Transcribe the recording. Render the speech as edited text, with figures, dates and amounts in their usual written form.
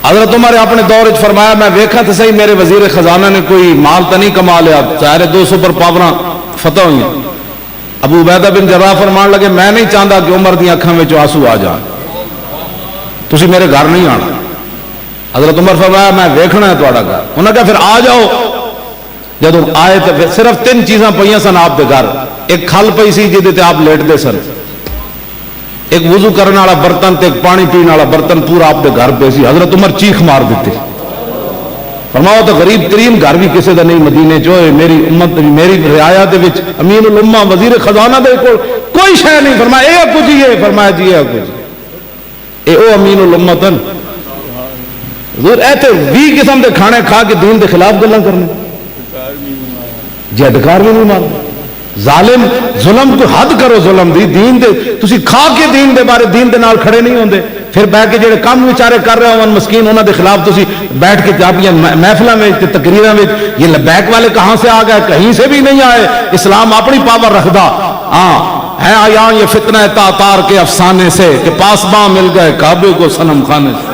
حضرت عمر اپنے دور وچ فرمایا میں ویکھا تو صحیح میرے وزیر خزانہ نے کوئی مال تو نہیں کما لیا، سارے 2 سپر پاوراں فتح ہوئی۔ ابو عبیدہ بن جراح فرمان لگے میں نہیں چاہتا کہ عمر دی اکھاں وچ آنسو آ جان، تسی میرے گھر نہیں آنا۔ حضرت عمر فرمایا میں ویکھنا ہے تہاڈا گھر، انہوں نے کہا پھر آ جاؤ۔ جب آئے تو صرف 3 چیزاں پئیاں سن آپ دے گھر، ایک کھل پئی سی جہدے تے آپ لیٹدے سن، ایک وضو کرنے والا برتن تے ایک پانی پینے والا برتن پورا آپ دے گھر پہ سی۔ حضرت عمر چیخ مار دیتے، فرماؤ تو غریب ترین گھر بھی کسی دا نہیں مدینے چ ہوئے، میری امت میری رعایا دے وچ امین الامہ وزیر خزانہ دے کوئی شے نہیں، فرمایا اے کچھ ہی ہے، فرمایا جی اے کچھ اے او امین الامت ہیں۔ حضور اے تے 20 قسم دے کھانے کھا کے دین دے خلاف گلاں کرنے، جی ادھکار بھی نہیں مانتے۔ ظالم ظلم کو حد کرو، ظلم دی دین دے تسی کھا کے دین دے بارے دین دے نال کھڑے نہیں ہوندے، پھر بیٹھ کے جڑے کام بیچارے کر رہے ہون مسکین انہاں دے خلاف تسی بیٹھ کے جابیاں محفلاں میں تے تقریراں میں یہ لبیک والے کہاں سے آ گئے؟ کہیں سے بھی نہیں آئے۔ اسلام اپنی پاور رکھدا ہاں ہے آیا یہ فتنہ تاتار کے افسانے سے کہ پاسباں مل گئے کعبے کو صنم خانے سے۔